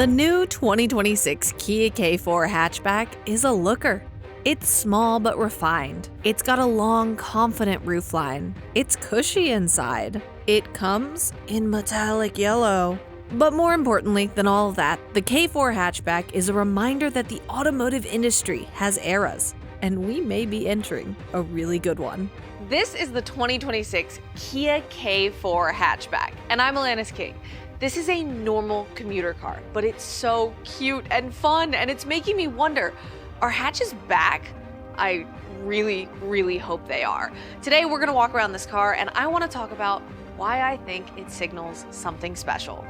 The new 2026 Kia K4 hatchback is a looker. It's small but refined. It's got a long, confident roofline. It's cushy inside. It comes in metallic yellow. But more importantly than all of that, the K4 hatchback is a reminder that the automotive industry has eras, and we may be entering a really good one. This is the 2026 Kia K4 hatchback, and I'm Alanis King. This is a normal commuter car, but it's so cute and fun, and it's making me wonder, are hatches back? I really, really hope they are. Today, we're gonna walk around this car, and I wanna talk about why I think it signals something special.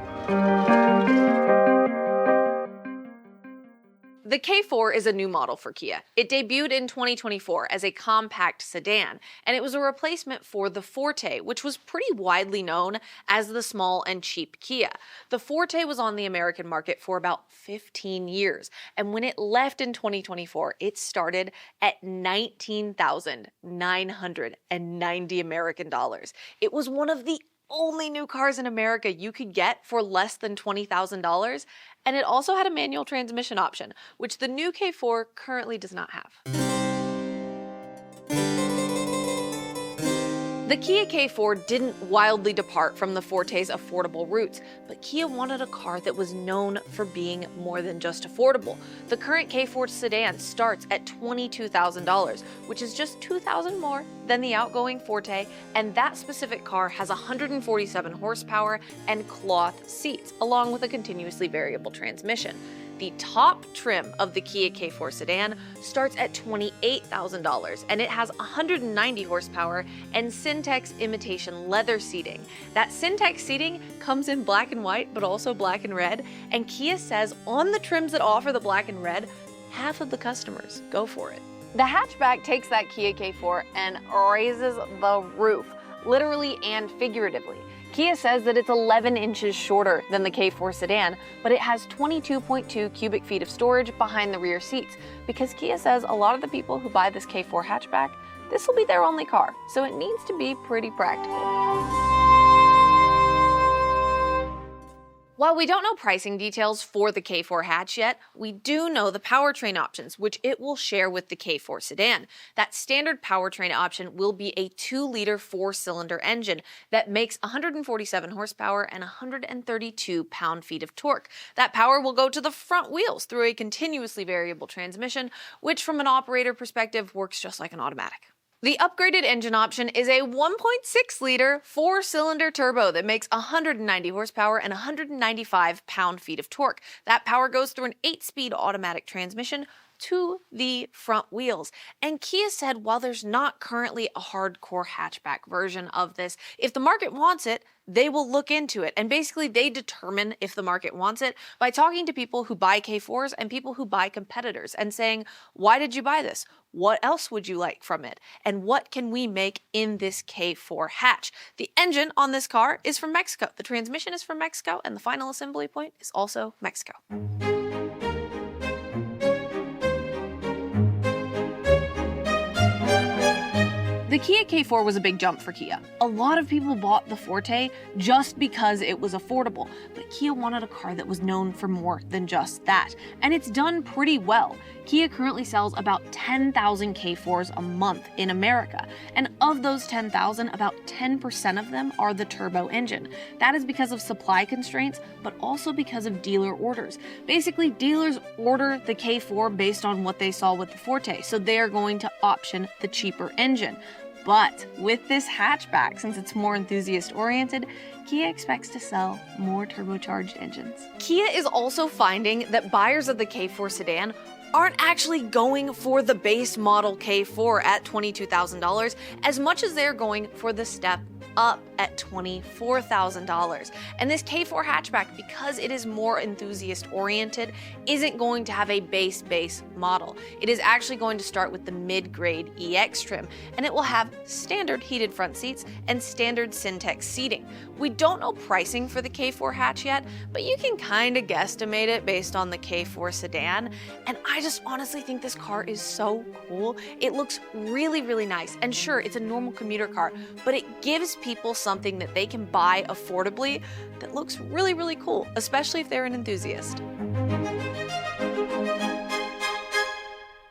The K4 is a new model for Kia. It debuted in 2024 as a compact sedan, and it was a replacement for the Forte, which was pretty widely known as the small and cheap Kia. The Forte was on the American market for about 15 years, and when it left in 2024, it started at $19,990 American dollars. It was one of the only new cars in America you could get for less than $20,000, and it also had a manual transmission option, which the new K4 currently does not have. The Kia K4 didn't wildly depart from the Forte's affordable roots, but Kia wanted a car that was known for being more than just affordable. The current K4 sedan starts at $22,000, which is just $2,000 more than the outgoing Forte, and that specific car has 147 horsepower and cloth seats, along with a continuously variable transmission. The top trim of the Kia K4 sedan starts at $28,000, and it has 190 horsepower and SynTex imitation leather seating. That SynTex seating comes in black and white, but also black and red, and Kia says on the trims that offer the black and red, half of the customers go for it. The hatchback takes that Kia K4 and raises the roof, literally and figuratively. Kia says that it's 11 inches shorter than the K4 sedan, but it has 22.2 cubic feet of storage behind the rear seats, because Kia says a lot of the people who buy this K4 hatchback, this will be their only car, so it needs to be pretty practical. While we don't know pricing details for the K4 hatch yet, we do know the powertrain options, which it will share with the K4 sedan. That standard powertrain option will be a 2-liter 4-cylinder engine that makes 147 horsepower and 132 pound-feet of torque. That power will go to the front wheels through a continuously variable transmission, which from an operator perspective works just like an automatic. The upgraded engine option is a 1.6-liter 4-cylinder turbo that makes 190 horsepower and 195 pound-feet of torque. That power goes through an 8-speed automatic transmission to the front wheels. And Kia said while there's not currently a hardcore hatchback version of this, if the market wants it, they will look into it. And basically they determine if the market wants it by talking to people who buy K4s and people who buy competitors and saying, why did you buy this? What else would you like from it? And what can we make in this K4 hatch? The engine on this car is from Mexico. The transmission is from Mexico, and the final assembly point is also Mexico. The Kia K4 was a big jump for Kia. A lot of people bought the Forte just because it was affordable, but Kia wanted a car that was known for more than just that, and it's done pretty well. Kia currently sells about 10,000 K4s a month in America, and of those 10,000, about 10% of them are the turbo engine. That is because of supply constraints, but also because of dealer orders. Basically, dealers order the K4 based on what they saw with the Forte, so they are going to option the cheaper engine. But with this hatchback, since it's more enthusiast-oriented, Kia expects to sell more turbocharged engines. Kia is also finding that buyers of the K4 sedan aren't actually going for the base model K4 at $22,000 as much as they're going for the step up at $24,000. And this K4 hatchback, because it is more enthusiast-oriented, isn't going to have a base model. It is actually going to start with the mid-grade EX trim, and it will have standard heated front seats and standard SynTex seating. We don't know pricing for the K4 hatch yet, but you can kind of guesstimate it based on the K4 sedan, and I just honestly think this car is so cool. It looks really, really nice, and sure, it's a normal commuter car, but it gives people something that they can buy affordably that looks really, really cool, especially if they're an enthusiast.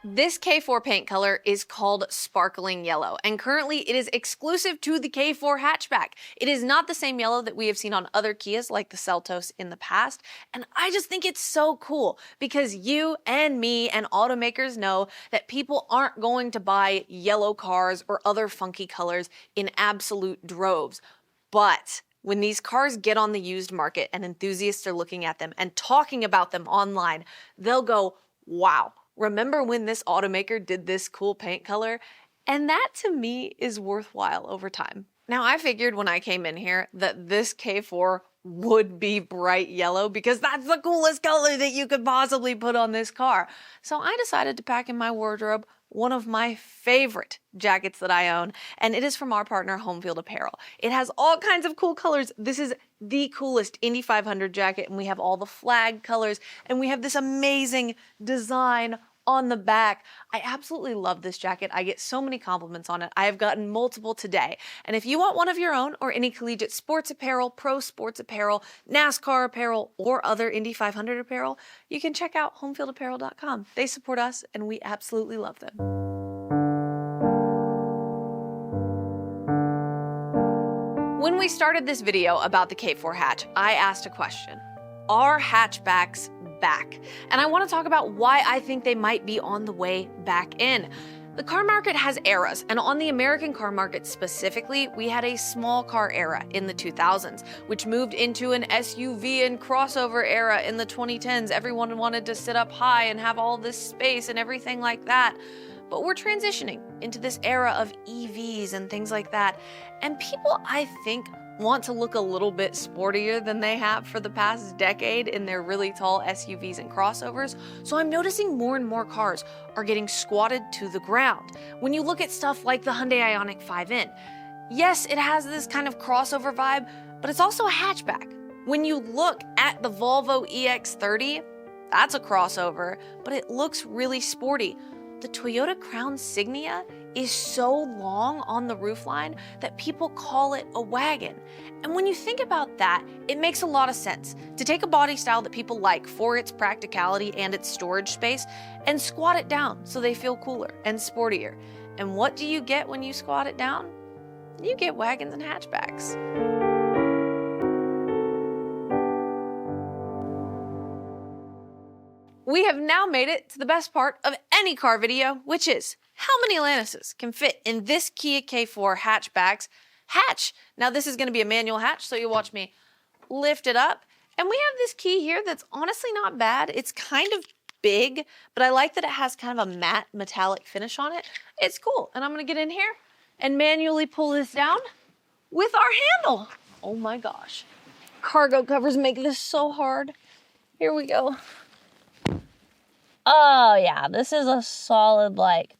This K4 paint color is called Sparkling Yellow, and currently it is exclusive to the K4 hatchback. It is not the same yellow that we have seen on other Kias like the Seltos in the past, and I just think it's so cool because you and me and automakers know that people aren't going to buy yellow cars or other funky colors in absolute droves. But when these cars get on the used market and enthusiasts are looking at them and talking about them online, they'll go, wow. Remember when this automaker did this cool paint color? And that to me is worthwhile over time. Now I figured when I came in here that this K4 would be bright yellow because that's the coolest color that you could possibly put on this car. So I decided to pack in my wardrobe one of my favorite jackets that I own, and it is from our partner Homefield Apparel. It has all kinds of cool colors. This is the coolest Indy 500 jacket, and we have all the flag colors, and we have this amazing design on the back. I absolutely love this jacket. I get so many compliments on it. I have gotten multiple today. And if you want one of your own or any collegiate sports apparel, pro sports apparel, NASCAR apparel, or other Indy 500 apparel, you can check out homefieldapparel.com. They support us and we absolutely love them. When we started this video about the K4 hatch, I asked a question. Are hatchbacks back? And I want to talk about why I think they might be on the way back in. The car market has eras, and on the American car market specifically, we had a small car era in the 2000s, which moved into an SUV and crossover era in the 2010s. Everyone wanted to sit up high and have all this space and everything like that. But we're transitioning into this era of EVs and things like that. And people, I think, want to look a little bit sportier than they have for the past decade in their really tall SUVs and crossovers. So I'm noticing more and more cars are getting squatted to the ground. When you look at stuff like the Hyundai Ioniq 5N, yes, it has this kind of crossover vibe, but it's also a hatchback. When you look at the Volvo EX30, that's a crossover, but it looks really sporty. The Toyota Crown Signia is so long on the roofline that people call it a wagon. And when you think about that, it makes a lot of sense to take a body style that people like for its practicality and its storage space and squat it down so they feel cooler and sportier. And what do you get when you squat it down? You get wagons and hatchbacks. We have now made it to the best part of any car video, which is how many Lannises can fit in this Kia K4 hatchback's hatch. Now this is going to be a manual hatch, so you watch me lift it up. And we have this key here that's honestly not bad. It's kind of big, but I like that it has kind of a matte metallic finish on it. It's cool. And I'm going to get in here and manually pull this down with our handle. Oh my gosh. Cargo covers make this so hard. Here we go. Oh yeah, this is a solid like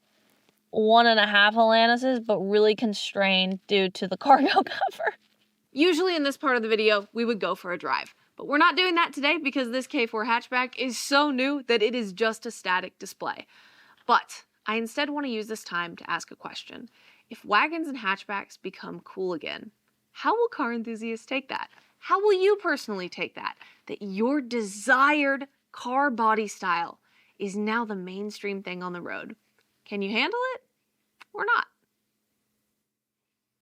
1.5 Lannises, but really constrained due to the cargo cover. Usually in this part of the video, we would go for a drive, but we're not doing that today because this K4 hatchback is so new that it is just a static display. But I instead want to use this time to ask a question. If wagons and hatchbacks become cool again, how will car enthusiasts take that? How will you personally take that? That your desired car body style is now the mainstream thing on the road. Can you handle it or not?